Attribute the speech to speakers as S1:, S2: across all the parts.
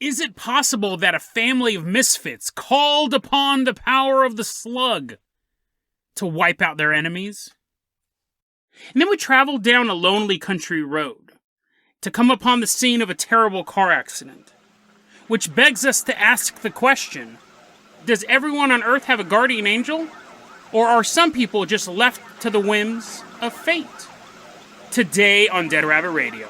S1: Is it possible that a family of misfits called upon the power of the slug to wipe out their enemies? And then we traveled down a lonely country road to come upon the scene of a terrible car accident, which begs us to ask the question, does everyone on Earth have a guardian angel? Or are some people just left to the whims of fate? Today on Dead Rabbit Radio.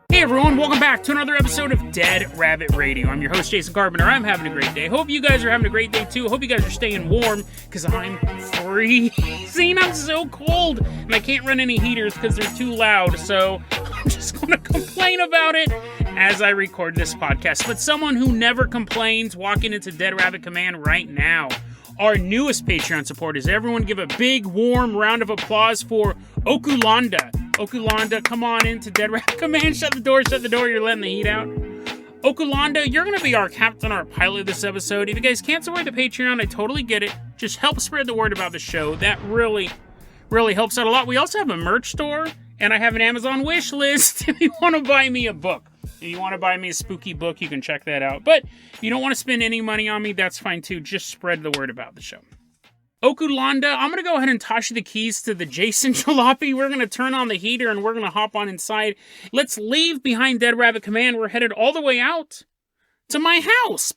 S1: Hey everyone, welcome back to another episode of Dead Rabbit Radio. I'm your host, Jason Carpenter. I'm having a great day. Hope you guys are having a great day too. Hope you guys are staying warm, because I'm freezing. I'm so cold, and I can't run any heaters because they're too loud, so I'm just going to complain about it as I record this podcast. But someone who never complains, walking into Dead Rabbit Command right now, our newest Patreon supporters. Everyone give a big, warm round of applause for Okulanda. Okulanda, come on into Dead Rabbit Command. Shut the door, you're letting the heat out. Okulanda, you're going to be our captain, our pilot this episode. If you guys can't support the Patreon, I totally get it. Just help spread the word about the show. That really helps out a lot. We also have a merch store, and I have an Amazon wish list if you want to buy me a book. If you want to buy me a spooky book, you can check that out. But if you don't want to spend any money on me, that's fine too. Just spread the word about the show. Okulanda, I'm going to go ahead and toss you the keys to the Jason Jalopy. We're going to turn on the heater and we're going to hop on inside. Let's leave behind Dead Rabbit Command. We're headed all the way out to my house.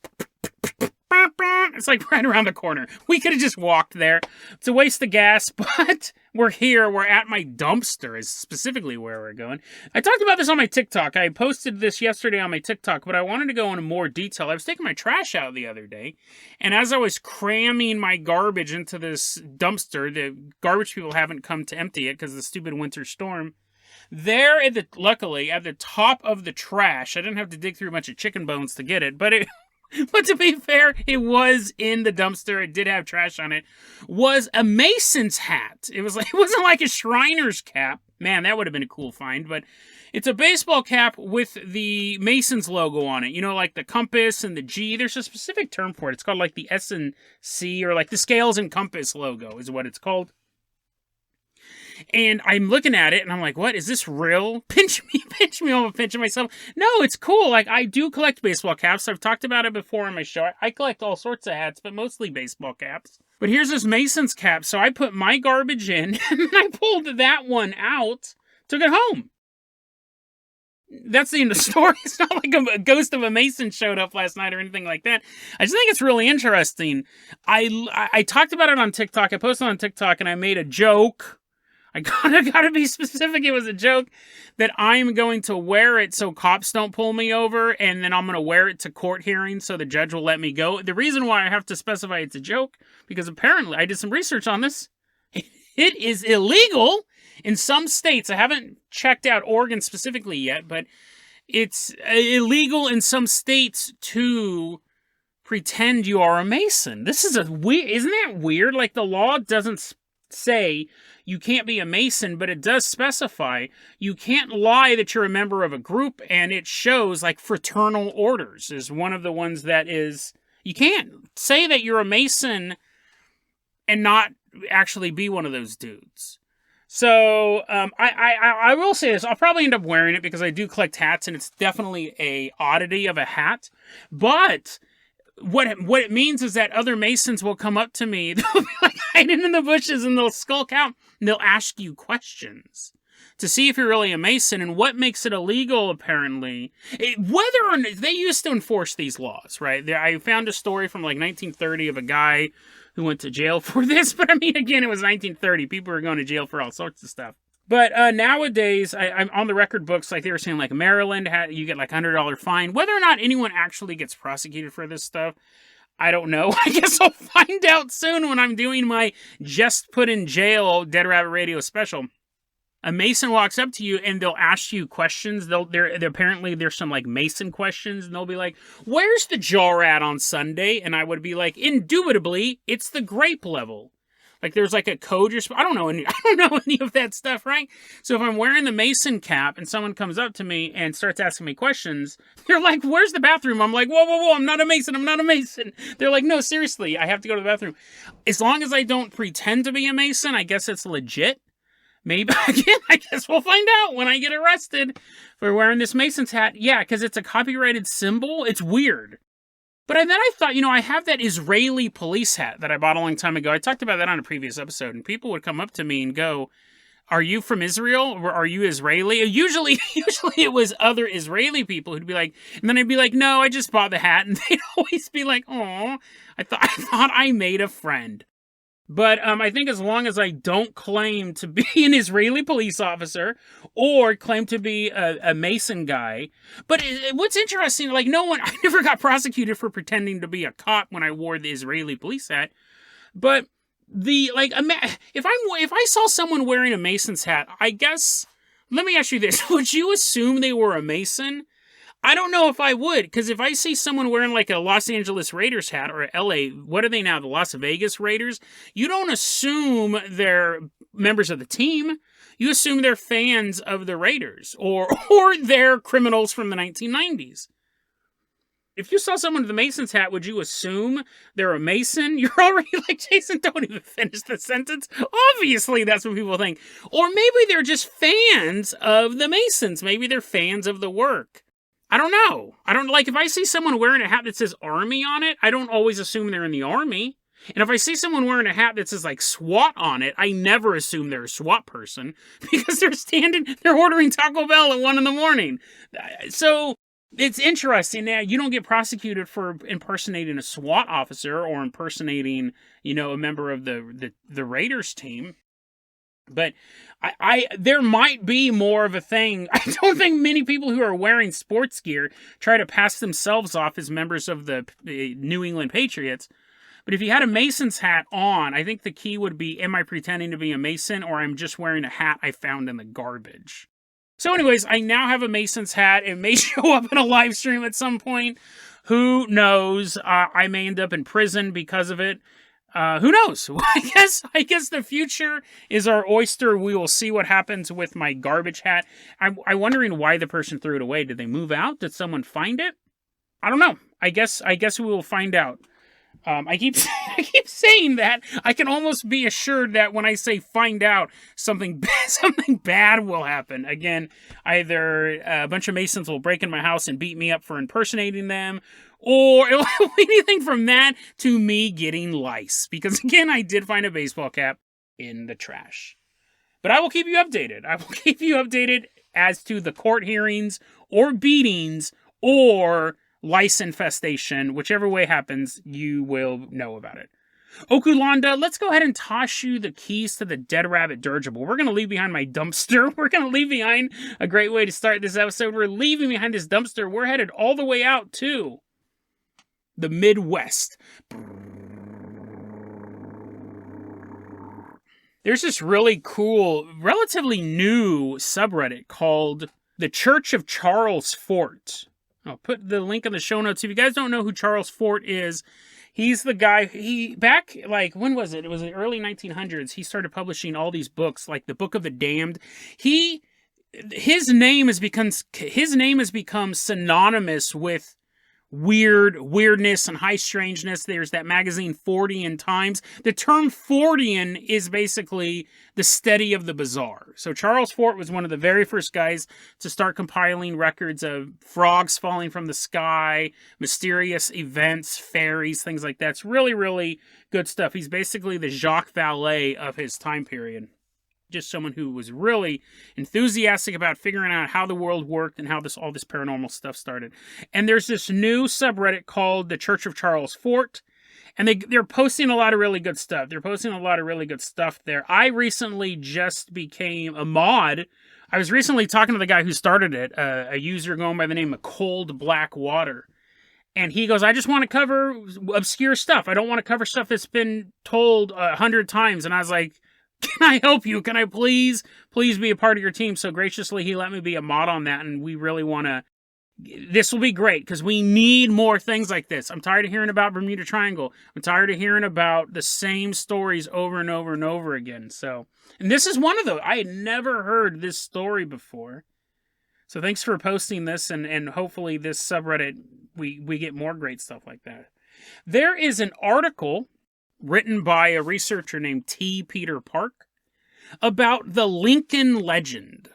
S1: It's like right around the corner. We could have just walked there. It's a waste of gas, but we're here. We're at my dumpster is specifically where we're going. I talked about this on my TikTok. I posted this yesterday on my TikTok, but I wanted to go into more detail. I was taking my trash out the other day, and as I was cramming my garbage into this dumpster, the garbage people haven't come to empty it because of the stupid winter storm. There, luckily, at the top of the trash, I didn't have to dig through a bunch of chicken bones to get it, but to be fair, it was in the dumpster. It did have trash on it. Was a Mason's hat. It wasn't like a Shriner's cap. Man, that would have been a cool find. But it's a baseball cap with the Mason's logo on it. You know, like the compass and the G. There's a specific term for it. It's called like the S and C, or like the scales and compass logo is what it's called. And I'm looking at it, and I'm like, what? Is this real? Pinch me, I'm pinching myself. No, it's cool. Like, I do collect baseball caps. I've talked about it before on my show. I collect all sorts of hats, but mostly baseball caps. But here's this Mason's cap. So I put my garbage in, and I pulled that one out, took it home. That's the end of the story. It's not like a ghost of a Mason showed up last night or anything like that. I just think it's really interesting. I talked about it on TikTok. I posted on TikTok, and I made a joke. I gotta be specific. It was a joke that I'm going to wear it so cops don't pull me over, and then I'm going to wear it to court hearings so the judge will let me go. The reason why I have to specify it's a joke, because apparently I did some research on this. It is illegal in some states. I haven't checked out Oregon specifically yet, but it's illegal in some states to pretend you are a Mason. This is isn't that weird? Like, the law doesn't say you can't be a Mason, but it does specify you can't lie that you're a member of a group, and it shows like fraternal orders is one of the ones that is, you can't say that you're a Mason and not actually be one of those dudes. So I will say this, I'll probably end up wearing it because I do collect hats, and it's definitely a oddity of a hat, but what it means is that other Masons will come up to me, they'll be like hiding in the bushes, and they'll skulk out, and they'll ask you questions to see if you're really a Mason. And what makes it illegal, apparently, whether or not, they used to enforce these laws, right? I found a story from like 1930 of a guy who went to jail for this, but I mean, again, it was 1930. People were going to jail for all sorts of stuff. But nowadays, I'm on the record books, like they were saying, like Maryland, you get like $100 fine. Whether or not anyone actually gets prosecuted for this stuff, I don't know. I guess I'll find out soon when I'm doing my Just Put in Jail Dead Rabbit Radio special. A Mason walks up to you and they'll ask you questions. Apparently there's some like Mason questions, and they'll be like, where's the jar at on Sunday? And I would be like, indubitably, it's the grape level. Like there's like a code I don't know any of that stuff, right? So if I'm wearing the Mason cap and someone comes up to me and starts asking me questions, they're like, where's the bathroom? I'm like, whoa, I'm not a Mason. They're like, no, seriously, I have to go to the bathroom. As long as I don't pretend to be a Mason, I guess it's legit. Maybe, again, I guess we'll find out when I get arrested for wearing this Mason's hat. Yeah, because it's a copyrighted symbol. It's weird. But then I thought, I have that Israeli police hat that I bought a long time ago. I talked about that on a previous episode, and people would come up to me and go, "Are you from Israel? Or are you Israeli?" Usually it was other Israeli people who'd be like, and then I'd be like, "No, I just bought the hat," and they'd always be like, "Oh, I thought I made a friend." But I think as long as I don't claim to be an Israeli police officer or claim to be a Mason guy. But what's interesting, I never got prosecuted for pretending to be a cop when I wore the Israeli police hat. But if I saw someone wearing a Mason's hat, I guess, let me ask you this. Would you assume they were a Mason? I don't know if I would, because if I see someone wearing a Los Angeles Raiders hat, or LA, what are they now, the Las Vegas Raiders? You don't assume they're members of the team. You assume they're fans of the Raiders, or they're criminals from the 1990s. If you saw someone with a Mason's hat, would you assume they're a Mason? You're already like, Jason, don't even finish the sentence. Obviously, that's what people think. Or maybe they're just fans of the Masons. Maybe they're fans of the work. I don't know. If I see someone wearing a hat that says Army on it, I don't always assume they're in the Army. And if I see someone wearing a hat that says SWAT on it, I never assume they're a SWAT person because they're ordering Taco Bell at 1 a.m. So it's interesting. Now, you don't get prosecuted for impersonating a SWAT officer or impersonating, a member of the Raiders team. But there might be more of a thing. I don't think many people who are wearing sports gear try to pass themselves off as members of the New England Patriots. But if you had a Mason's hat on, I think the key would be, am I pretending to be a Mason, or I'm just wearing a hat I found in the garbage? So anyways, I now have a Mason's hat. It may show up in a live stream at some point. Who knows? I may end up in prison because of it. Who knows? I guess the future is our oyster. We will see what happens with my garbage hat. I'm wondering why the person threw it away. Did they move out? Did someone find it? I don't know. I guess we will find out. I keep saying that. I can almost be assured that when I say find out, something bad will happen. Again, either a bunch of Masons will break in my house and beat me up for impersonating them, or anything from that to me getting lice. Because again, I did find a baseball cap in the trash. But I will keep you updated. I will keep you updated as to the court hearings or beatings or lice infestation. Whichever way happens, you will know about it. Okulanda, let's go ahead and toss you the keys to the Dead Rabbit dirigible. We're going to leave behind my dumpster. We're going to leave behind a great way to start this episode. We're leaving behind this dumpster. We're headed all the way out to the Midwest. There's this really cool, relatively new subreddit called the ChurchOfCharlesFort. I'll put the link in the show notes. If you guys don't know who Charles Fort is, he's the guy, when was it? It was the early 1900s. He started publishing all these books, like the Book of the Damned. His name has become synonymous with weirdness and high strangeness. There's that magazine Fortean Times. The term Fortean is basically the study of the bizarre. So Charles Fort was one of the very first guys to start compiling records of frogs falling from the sky, mysterious events, fairies, things like that. It's really, really good stuff. He's basically the Jacques Vallée of his time period. Just someone who was really enthusiastic about figuring out how the world worked and how all this paranormal stuff started. And there's this new subreddit called the Church of Charles Fort, and they're posting a lot of really good stuff. There. I recently just became a mod. I was recently talking to the guy who started it, a user going by the name of Cold Black Water. And he goes, I just want to cover obscure stuff. I don't want to cover stuff that's been told 100 times. And I was like, can I help you? Can I please be a part of your team? So graciously, he let me be a mod on that, and we really want to... This will be great, because we need more things like this. I'm tired of hearing about Bermuda Triangle. I'm tired of hearing about the same stories over and over and over again. So, and this is one of those. I had never heard this story before. So thanks for posting this, and hopefully this subreddit, we get more great stuff like that. There is an article written by a researcher named T. Peter Park. about the Lincoln legend.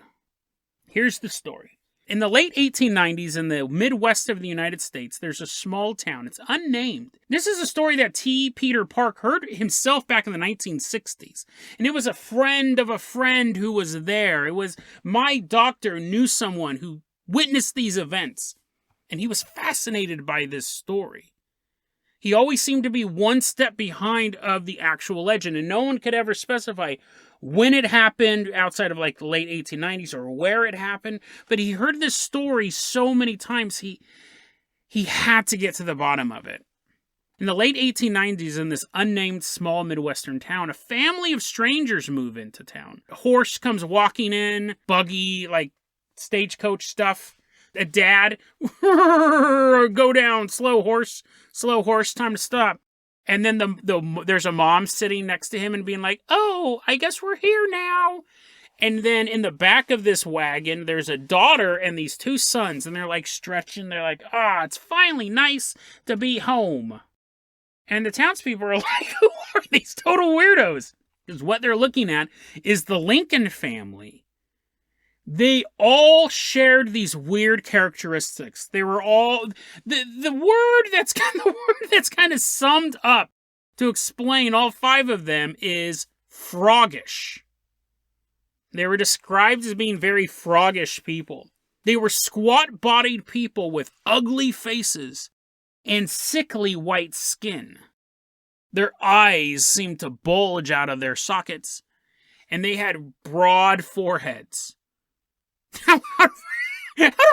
S1: Here's the story. In the late 1890s, in the Midwest of the United States, there's a small town. It's unnamed. This is a story that T. Peter Park heard himself back in the 1960s. And it was a friend of a friend who was there. It was my doctor knew someone who witnessed these events. And he was fascinated by this story. He always seemed to be one step behind of the actual legend. And no one could ever specify when it happened outside of like the late 1890s or where it happened. But he heard this story so many times, he had to get to the bottom of it. In the late 1890s, in this unnamed small Midwestern town, a family of strangers move into town. A horse comes walking in, buggy, like stagecoach stuff. A dad, go down, slow horse, time to stop. And then there's a mom sitting next to him and being like, oh, I guess we're here now. And then in the back of this wagon, there's a daughter and these two sons, and they're like stretching. They're like, it's finally nice to be home. And the townspeople are like, who are these total weirdos? Because what they're looking at is the Lincoln family. They all shared these weird characteristics. They were all the word that's kind of summed up to explain all five of them is froggish. They were described as being very froggish people. They were squat-bodied people with ugly faces and sickly white skin. Their eyes seemed to bulge out of their sockets, and they had broad foreheads. Out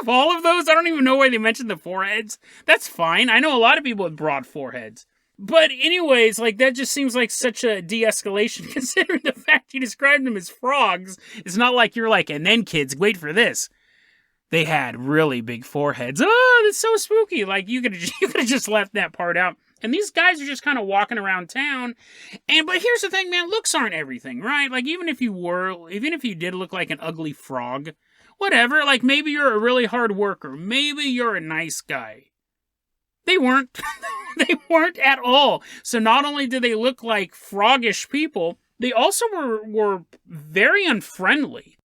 S1: of all of those, I don't even know why they mentioned the foreheads. That's fine. I know a lot of people with broad foreheads. But anyways, like that just seems like such a de-escalation considering the fact you described them as frogs. It's not like you're like, and then kids, wait for this. They had really big foreheads. Oh, that's so spooky. Like you could have just left that part out. And these guys are just kind of walking around town. But here's the thing, man, looks aren't everything, right? Like even if you did look like an ugly frog, whatever, like maybe you're a really hard worker. Maybe you're a nice guy. They weren't. They weren't at all. So not only did they look like froggish people, they also were very unfriendly.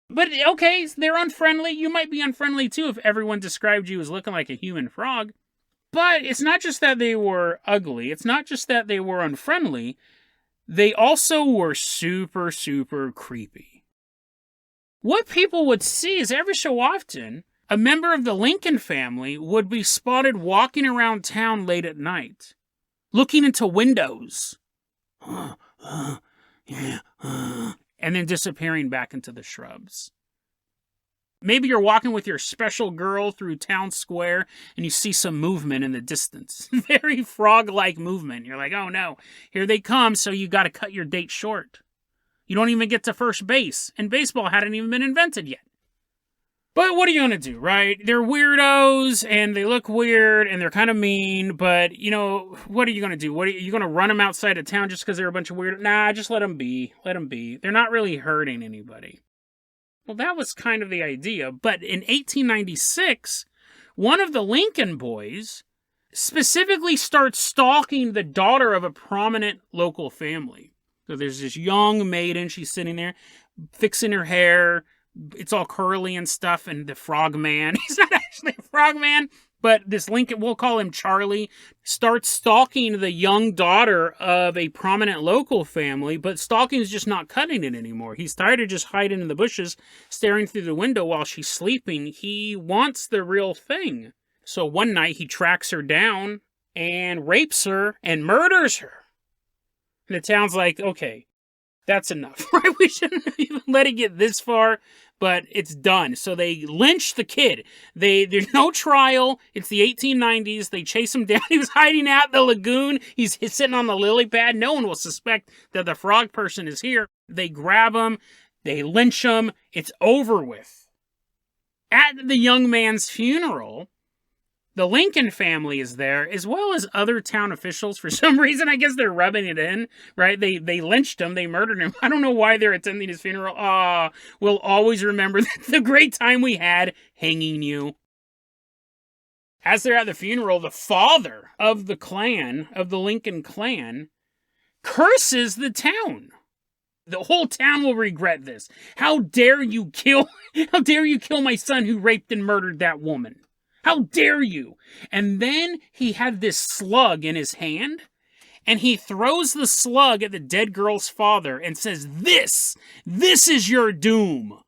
S1: But okay, they're unfriendly. You might be unfriendly too if everyone described you as looking like a human frog. But it's not just that they were ugly. It's not just that they were unfriendly. They also were super, super creepy. What people would see is every so often, a member of the Lincoln family would be spotted walking around town late at night, looking into windows, and then disappearing back into the shrubs. Maybe you're walking with your special girl through town square and you see some movement in the distance. Very frog-like movement. You're like, oh no, here they come, so you gotta cut your date short. You don't even get to first base, and baseball hadn't even been invented yet. But what are you going to do, right? They're weirdos, and they look weird, and they're kind of mean, but, what are you going to do? Are you going to run them outside of town just because they're a bunch of weirdos? Nah, just let them be. Let them be. They're not really hurting anybody. Well, that was kind of the idea, but in 1896, one of the Lincoln boys specifically starts stalking the daughter of a prominent local family. So there's this young maiden, she's sitting there, fixing her hair, it's all curly and stuff, and the frog man, he's not actually a frog man, but this Lincoln, we'll call him Charlie, starts stalking the young daughter of a prominent local family, but stalking is just not cutting it anymore. He's tired of just hiding in the bushes, staring through the window while she's sleeping. He wants the real thing. So one night he tracks her down and rapes her and murders her. And the town's like, okay, that's enough, right? We shouldn't even let it get this far, but it's done. So they lynch the kid. There's no trial. It's the 1890s. They chase him down. He was hiding out in the lagoon. He's sitting on the lily pad. No one will suspect that the frog person is here. They grab him. They lynch him. It's over with. At the young man's funeral, the Lincoln family is there, as well as other town officials. For some reason, I guess they're rubbing it in, right? They lynched him. They murdered him. I don't know why they're attending his funeral. We'll always remember the great time we had hanging you. As they're at the funeral, the father of the clan, of the Lincoln clan, curses the town. The whole town will regret this. How dare you kill my son who raped and murdered that woman? How dare you? And then he had this slug in his hand, and he throws the slug at the dead girl's father and says, this is your doom.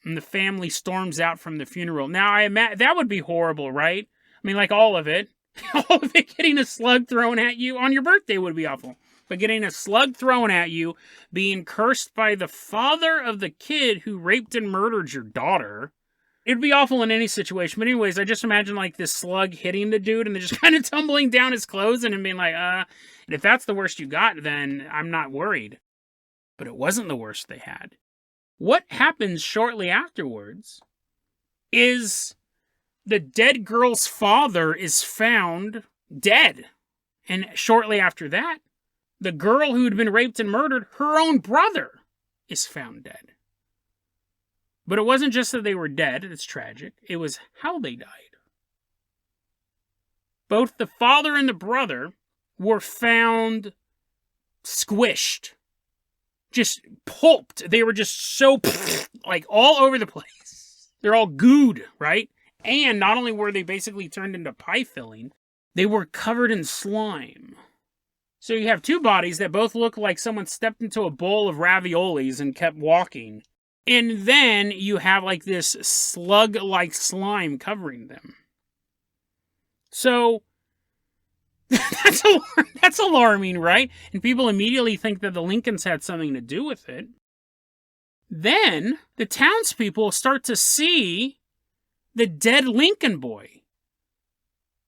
S1: And the family storms out from the funeral. Now, I imagine that would be horrible, right? I mean, like all of it. All of it, getting a slug thrown at you on your birthday would be awful. But getting a slug thrown at you, being cursed by the father of the kid who raped and murdered your daughter, it'd be awful in any situation. But anyways, I just imagine like this slug hitting the dude and then just kind of tumbling down his clothes and him being like, if that's the worst you got, then I'm not worried. But it wasn't the worst they had. What happens shortly afterwards is the dead girl's father is found dead. And shortly after that, the girl who had been raped and murdered, her own brother, is found dead. But it wasn't just that they were dead, it's tragic. It was how they died. Both the father and the brother were found squished. Just pulped. They were just so, like, all over the place. They're all gooed, right? And not only were they basically turned into pie filling, they were covered in slime. So you have two bodies that both look like someone stepped into a bowl of raviolis and kept walking. And then you have like this slug-like slime covering them. So that's alarming, right? And people immediately think that the Lincolns had something to do with it. Then the townspeople start to see the dead Lincoln boy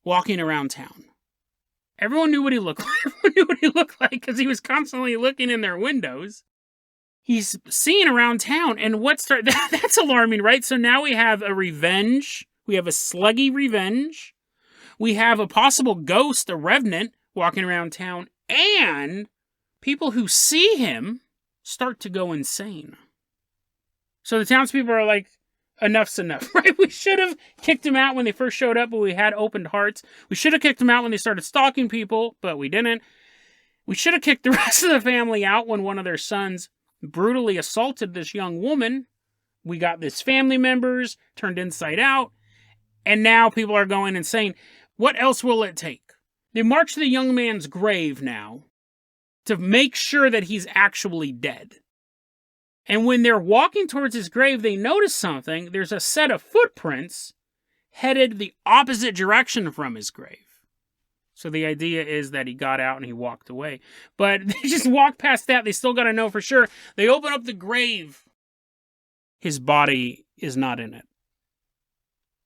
S1: walking around town. Everyone knew what he looked like. Everyone knew what he looked like because he was constantly looking in their windows. He's seen around town, and that's alarming, right? So now we have a revenge. We have a sluggy revenge. We have a possible ghost, a revenant, walking around town, and people who see him start to go insane. So the townspeople are like, enough's enough, right? We should have kicked him out when they first showed up, but we had opened hearts. We should have kicked him out when they started stalking people, but we didn't. We should have kicked the rest of the family out when one of their sons brutally assaulted this young woman. We got this family members turned inside out, and now people are going and saying, what else will it take? They march to the young man's grave now to make sure that he's actually dead. And when they're walking towards his grave, they notice something. There's a set of footprints headed the opposite direction from his grave. So the idea is that he got out and he walked away. But they just walked past that. They still got to know for sure. They open up the grave. His body is not in it.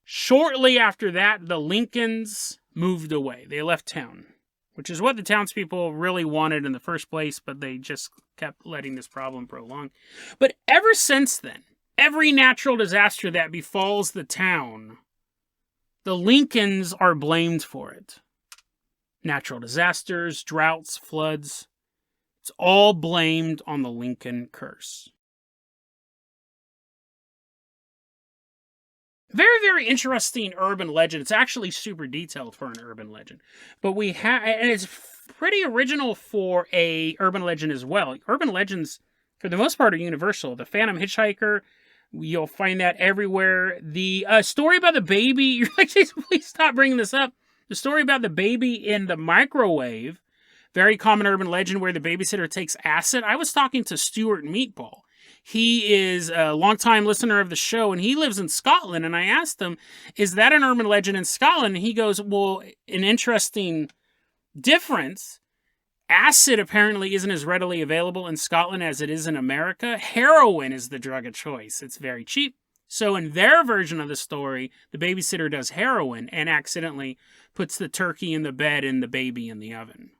S1: Shortly after that, the Lincolns moved away. They left town, which is what the townspeople really wanted in the first place, but they just kept letting this problem prolong. But ever since then, every natural disaster that befalls the town, the Lincolns are blamed for it. Natural disasters, droughts, floods, it's all blamed on the Lincoln curse. Very, very interesting urban legend. It's actually super detailed for an urban legend. But we have, and it's pretty original for a urban legend as well. Urban legends, for the most part, are universal. The Phantom Hitchhiker, you'll find that everywhere. The story about the baby, you're like, please stop bringing this up. The story about the baby in the microwave, very common urban legend where the babysitter takes acid. I was talking to Stuart Meatball. He is a longtime listener of the show, and he lives in Scotland. And I asked him, is that an urban legend in Scotland? And he goes, well, an interesting difference. Acid apparently isn't as readily available in Scotland as it is in America. Heroin is the drug of choice. It's very cheap. So in their version of the story, the babysitter does heroin and accidentally puts the turkey in the bed and the baby in the oven.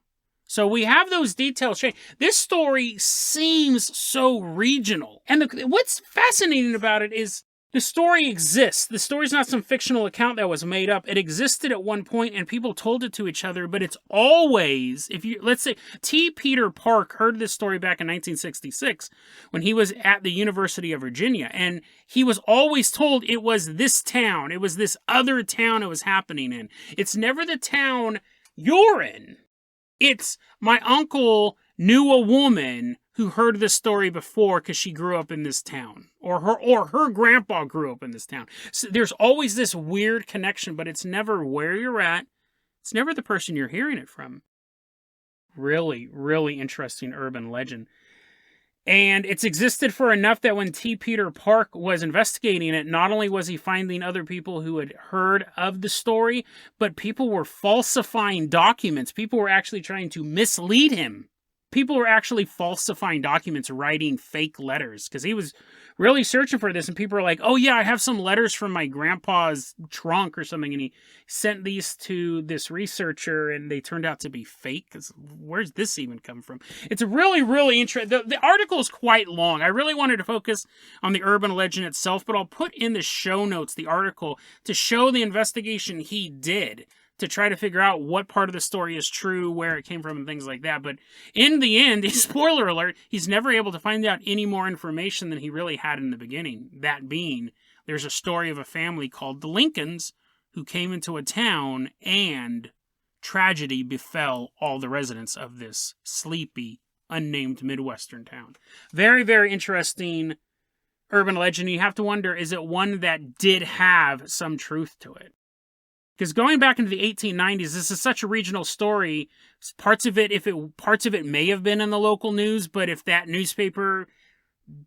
S1: So we have those details change. This story seems so regional. And what's fascinating about it is the story exists. The story's not some fictional account that was made up. It existed at one point and people told it to each other, but it's always, let's say, T. Peter Park heard this story back in 1966 when he was at the University of Virginia, and he was always told it was this town, it was this other town it was happening in. It's never the town you're in. It's my uncle knew a woman who heard this story before because she grew up in this town, or her grandpa grew up in this town. So there's always this weird connection, but it's never where you're at. It's never the person you're hearing it from. Really, really interesting urban legend. And it's existed for enough that when T. Peter Park was investigating it, not only was he finding other people who had heard of the story, but people were falsifying documents. People were actually trying to mislead him. People were actually falsifying documents, writing fake letters, because he was really searching for this, and people were like, oh yeah, I have some letters from my grandpa's trunk or something, and he sent these to this researcher, and they turned out to be fake, because where's this even come from? It's really, really interesting. The article is quite long. I really wanted to focus on the urban legend itself, but I'll put in the show notes the article to show the investigation he did, to try to figure out what part of the story is true, where it came from, and things like that. But in the end, spoiler alert, he's never able to find out any more information than he really had in the beginning. That being, there's a story of a family called the Lincolns who came into a town, and tragedy befell all the residents of this sleepy, unnamed Midwestern town. Very, very interesting urban legend. You have to wonder, is it one that did have some truth to it? Because going back into the 1890s, this is such a regional story. Parts of it may have been in the local news, but if that newspaper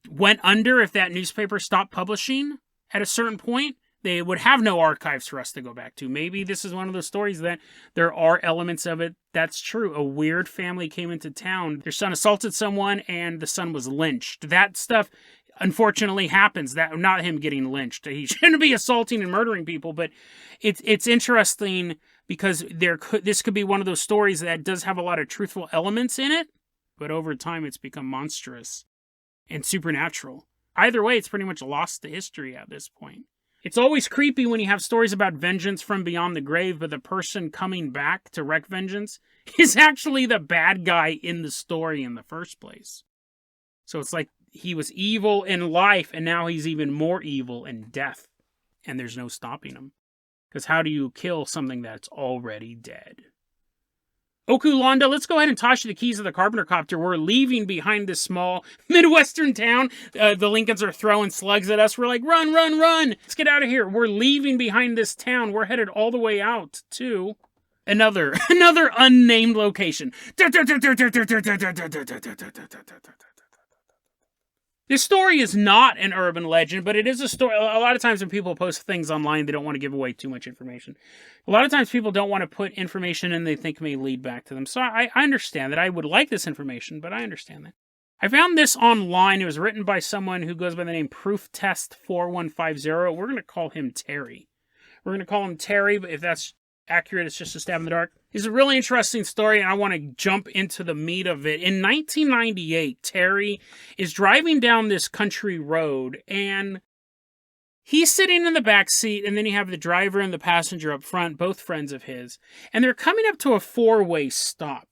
S1: went under, if that newspaper stopped publishing at a certain point, they would have no archives for us to go back to. Maybe this is one of those stories that there are elements of it that's true. A weird family came into town. Their son assaulted someone, and the son was lynched. That stuff unfortunately happens. That not him getting lynched. He shouldn't be assaulting and murdering people, but it's interesting because this could be one of those stories that does have a lot of truthful elements in it, but over time it's become monstrous and supernatural. Either way, it's pretty much lost to history at this point. It's always creepy when you have stories about vengeance from beyond the grave, but the person coming back to wreak vengeance is actually the bad guy in the story in the first place. So it's like he was evil in life, and now he's even more evil in death. And there's no stopping him. Because how do you kill something that's already dead? Okulanda, let's go ahead and toss you the keys of the Carpenter Copter. We're leaving behind this small Midwestern town. The Lincolns are throwing slugs at us. We're like, run, run, run. Let's get out of here. We're leaving behind this town. We're headed all the way out to another unnamed location. This story is not an urban legend, but it is a story. A lot of times when people post things online, they don't want to give away too much information. A lot of times people don't want to put information in they think may lead back to them. So I understand that. I would like this information, but I understand that. I found this online. It was written by someone who goes by the name ProofTest4150. We're going to call him Terry. We're going to call him Terry, but if that's accurate, it's just a stab in the dark. It's a really interesting story, and I want to jump into the meat of it. In 1998, Terry is driving down this country road, and he's sitting in the back seat, and then you have the driver and the passenger up front, both friends of his, and they're coming up to a four-way stop.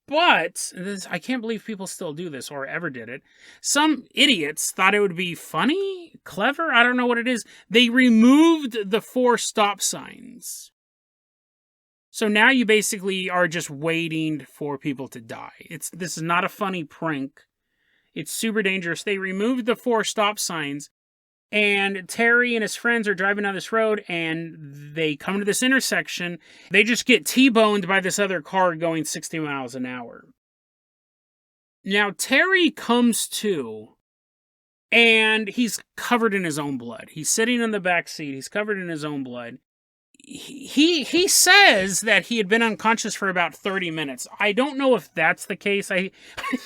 S1: But, I can't believe people still do this, or ever did it. Some idiots thought it would be funny, clever, I don't know what it is. They removed the 4 stop signs. So now you basically are just waiting for people to die. This is not a funny prank. It's super dangerous. They removed the 4 stop signs, and Terry and his friends are driving down this road, and they come to this intersection. They just get T-boned by this other car going 60 miles an hour. Now, Terry comes to, and he's covered in his own blood. He's sitting in the back seat. He's covered in his own blood. He says that he had been unconscious for about 30 minutes. I don't know if that's the case. I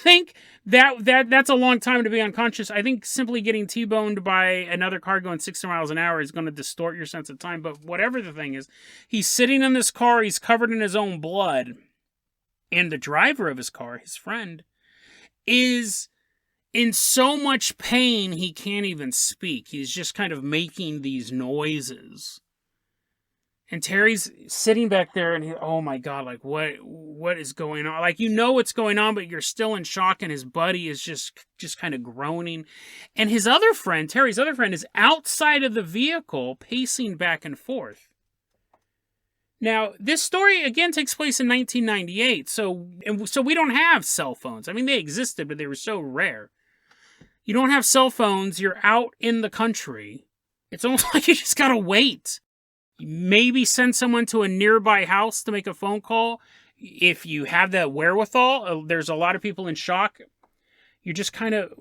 S1: think that's a long time to be unconscious. I think simply getting T-boned by another car going 60 miles an hour is going to distort your sense of time. But whatever the thing is, he's sitting in this car. He's covered in his own blood. And the driver of his car, his friend, is in so much pain he can't even speak. He's just kind of making these noises. And Terry's sitting back there, and oh my God, like what is going on? Like, you know what's going on, but you're still in shock, and his buddy is just kind of groaning. And his other friend, Terry's other friend, is outside of the vehicle, pacing back and forth. Now, this story, again, takes place in 1998, so we don't have cell phones. I mean, they existed, but they were so rare. You don't have cell phones, you're out in the country. It's almost like you just gotta wait. Maybe send someone to a nearby house to make a phone call. If you have that wherewithal, there's a lot of people in shock. You're just kind of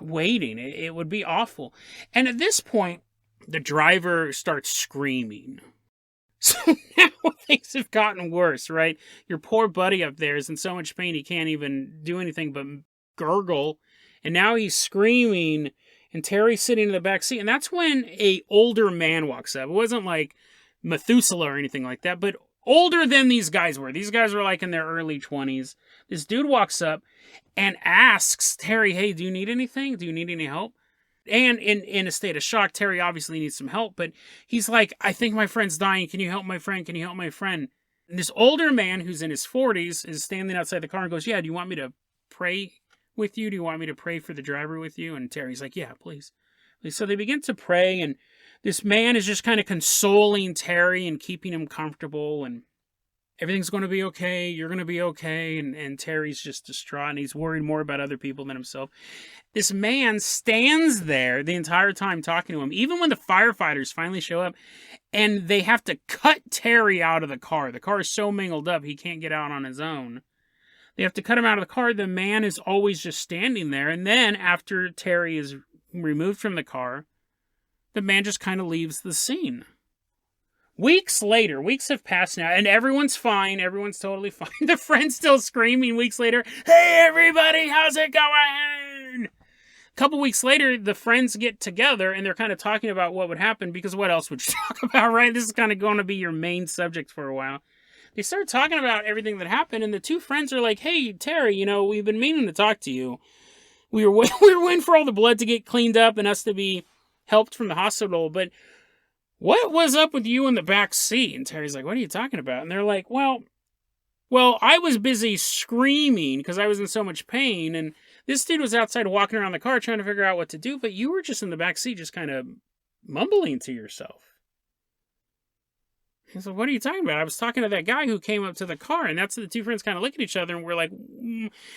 S1: waiting. It would be awful. And at this point, the driver starts screaming. So now things have gotten worse, right? Your poor buddy up there is in so much pain he can't even do anything but gurgle. And now he's screaming, and Terry's sitting in the back seat. And that's when a older man walks up. It wasn't like Methuselah or anything like that, but older than these guys were. These guys were like in their early 20s. This dude walks up and asks Terry, hey, do you need anything? Do you need any help? And in a state of shock, Terry obviously needs some help, but he's like, I think my friend's dying. Can you help my friend? Can you help my friend? And this older man who's in his 40s is standing outside the car and goes, yeah, do you want me to pray with you? Do you want me to pray for the driver with you? And Terry's like, yeah, please. So they begin to pray, and this man is just kind of consoling Terry and keeping him comfortable, and everything's going to be okay. You're going to be okay. And Terry's just distraught, and he's worried more about other people than himself. This man stands there the entire time talking to him, even when the firefighters finally show up, and they have to cut Terry out of the car. The car is so mangled up, he can't get out on his own. They have to cut him out of the car. The man is always just standing there. And then after Terry is removed from the car, the man just kind of leaves the scene. Weeks later, weeks have passed now, and everyone's fine. Everyone's totally fine. The friend's still screaming weeks later, hey, everybody, how's it going? A couple weeks later, the friends get together, and they're kind of talking about what would happen, because what else would you talk about, right? This is kind of going to be your main subject for a while. They start talking about everything that happened, and the two friends are like, hey, Terry, we've been meaning to talk to you. We were waiting for all the blood to get cleaned up and us to be helped from the hospital, but what was up with you in the back seat? And Terry's like, what are you talking about? And they're like, well, I was busy screaming because I was in so much pain, and this dude was outside walking around the car trying to figure out what to do, but you were just in the back seat just kind of mumbling to yourself. He's like, what are you talking about? I was talking to that guy who came up to the car, and that's the two friends kind of look at each other, and we're like,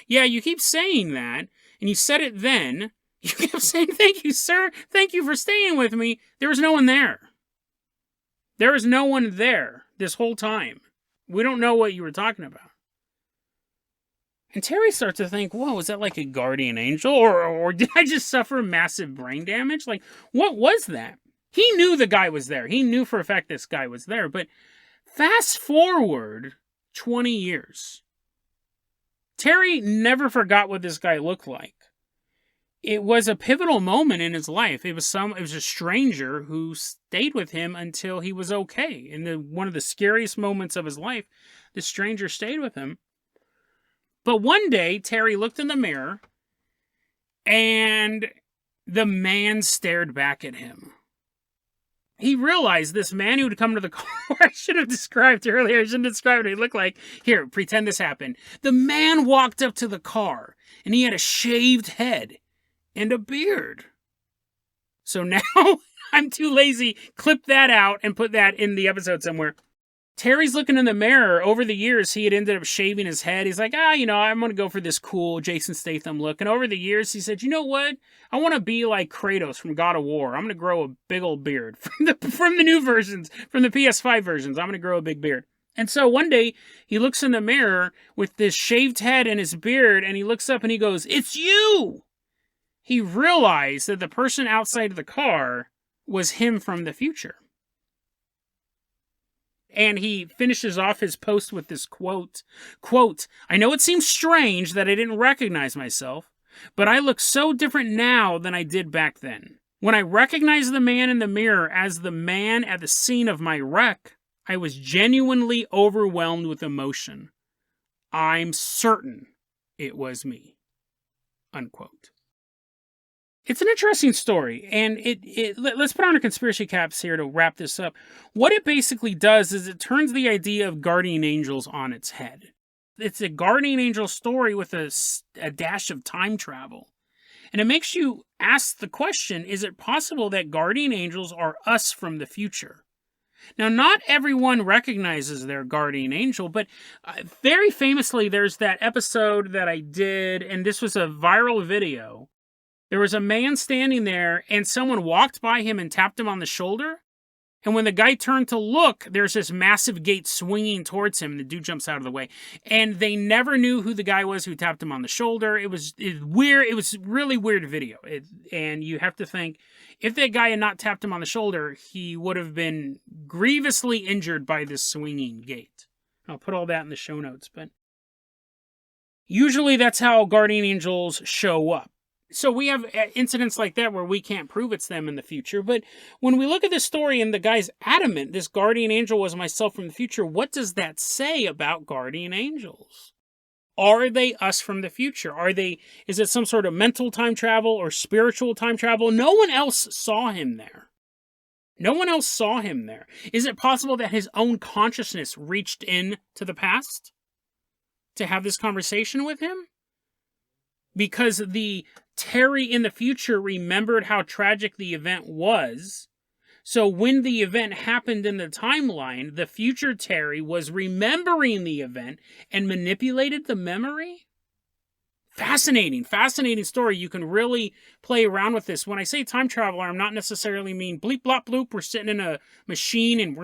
S1: yeah, you keep saying that, and you said it then. You kept saying, thank you, sir. Thank you for staying with me. There was no one there. There was no one there this whole time. We don't know what you were talking about. And Terry starts to think, whoa, was that like a guardian angel? Or did I just suffer massive brain damage? Like, what was that? He knew the guy was there. He knew for a fact this guy was there. But fast forward 20 years. Terry never forgot what this guy looked like. It was a pivotal moment in his life. It was a stranger who stayed with him until he was okay. In one of the scariest moments of his life, the stranger stayed with him. But one day, Terry looked in the mirror, and the man stared back at him. He realized this man who had come to the car, I should have described earlier, I shouldn't have described what he looked like. Here, pretend this happened. The man walked up to the car, and he had a shaved head and a beard. So now, I'm too lazy, clip that out and put that in the episode somewhere. Terry's looking in the mirror. Over the years, he had ended up shaving his head. He's like, I'm going to go for this cool Jason Statham look. And over the years, he said, you know what? I want to be like Kratos from God of War. I'm going to grow a big old beard. From the new versions, from the PS5 versions, I'm going to grow a big beard. And so one day, he looks in the mirror with this shaved head and his beard, and he looks up and he goes, it's you! He realized that the person outside of the car was him from the future. And he finishes off his post with this quote, I know it seems strange that I didn't recognize myself, but I look so different now than I did back then. When I recognized the man in the mirror as the man at the scene of my wreck, I was genuinely overwhelmed with emotion. I'm certain it was me. Unquote. It's an interesting story, and let's put on our conspiracy caps here to wrap this up. What it basically does is it turns the idea of guardian angels on its head. It's a guardian angel story with a dash of time travel. And it makes you ask the question, is it possible that guardian angels are us from the future? Now, not everyone recognizes their guardian angel, but very famously, there's that episode that I did, and this was a viral video. There was a man standing there, and someone walked by him and tapped him on the shoulder. And when the guy turned to look, there's this massive gate swinging towards him, and the dude jumps out of the way. And they never knew who the guy was who tapped him on the shoulder. It was weird. It was a really weird video. And you have to think, if that guy had not tapped him on the shoulder, he would have been grievously injured by this swinging gate. I'll put all that in the show notes. But usually that's how guardian angels show up. So we have incidents like that where we can't prove it's them in the future. But when we look at this story and the guy's adamant, this guardian angel was myself from the future, what does that say about guardian angels? Are they us from the future? Is it some sort of mental time travel or spiritual time travel? No one else saw him there. No one else saw him there. Is it possible that his own consciousness reached in to the past to have this conversation with him? Because the Terry in the future remembered how tragic the event was. So when the event happened in the timeline, the future Terry was remembering the event and manipulated the memory? Fascinating story. You can really play around with this. When I say time traveler, I'm not necessarily mean bleep, blop, bloop. We're sitting in a machine and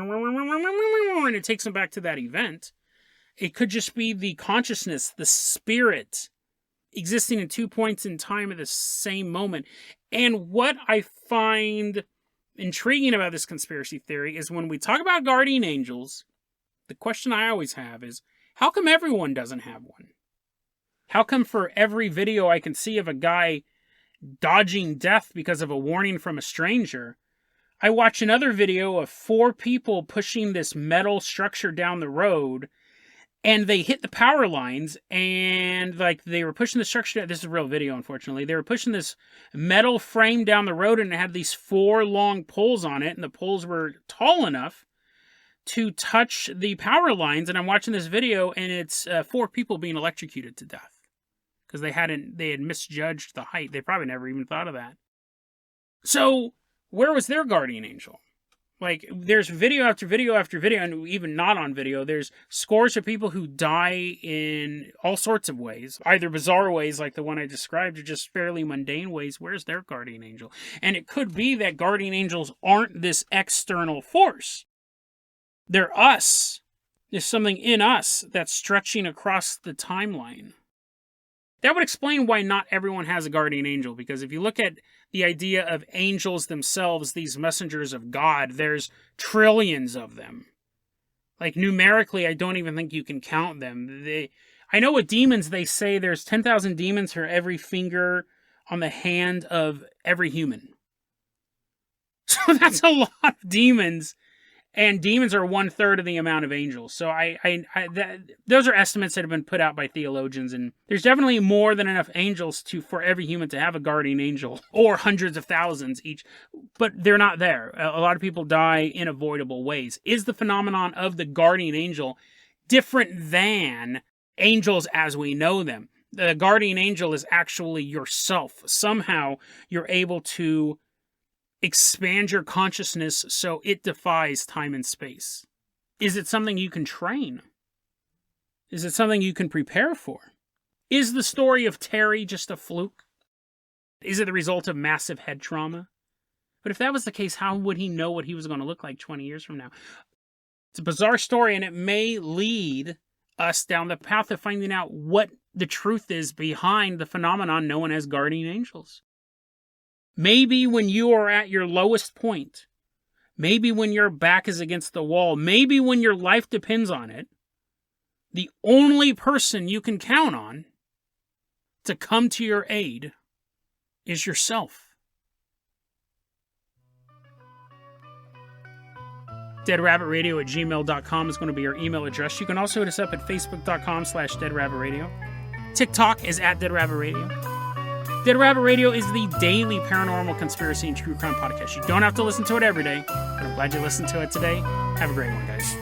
S1: it takes them back to that event. It could just be the consciousness, the spirit, existing in 2 points in time at the same moment. And what I find intriguing about this conspiracy theory is when we talk about guardian angels, the question I always have is, how come everyone doesn't have one? How come for every video I can see of a guy dodging death because of a warning from a stranger, I watch another video of 4 people pushing this metal structure down the road, and they hit the power lines, and like they were pushing the structure. This is a real video, unfortunately. They were pushing this metal frame down the road, and it had these 4 long poles on it, and the poles were tall enough to touch the power lines. And I'm watching this video, and it's 4 people being electrocuted to death because they had misjudged the height. They probably never even thought of that. So where was their guardian angel? Like, there's video after video after video, and even not on video, there's scores of people who die in all sorts of ways, either bizarre ways like the one I described, or just fairly mundane ways. Where's their guardian angel? And it could be that guardian angels aren't this external force. They're us. There's something in us that's stretching across the timeline. That would explain why not everyone has a guardian angel, because if you look at the idea of angels themselves, these messengers of God, there's trillions of them. Like, numerically, I don't even think you can count them. I know with demons, they say there's 10,000 demons for every finger on the hand of every human. So that's a lot of demons. And demons are 1/3 of the amount of angels. So those are estimates that have been put out by theologians, and there's definitely more than enough angels for every human to have a guardian angel, or hundreds of thousands each. But they're not there. A lot of people die in avoidable ways. Is the phenomenon of the guardian angel different than angels as we know them? The guardian angel is actually yourself. Somehow you're able to expand your consciousness so it defies time and space. Is it something you can train? Is it something you can prepare for? Is the story of Terry just a fluke? Is it the result of massive head trauma? But if that was the case, how would he know what he was going to look like 20 years from now? It's a bizarre story, and it may lead us down the path of finding out what the truth is behind the phenomenon known as guardian angels. Maybe when you are at your lowest point, maybe when your back is against the wall, maybe when your life depends on it, the only person you can count on to come to your aid is yourself. DeadRabbitRadio@gmail.com is going to be our email address. You can also hit us up at Facebook.com/DeadRabbitRadio. TikTok is @DeadRabbitRadio. Dead Rabbit Radio is the daily paranormal conspiracy and true crime podcast. You don't have to listen to it every day, but I'm glad you listened to it today. Have a great one, guys.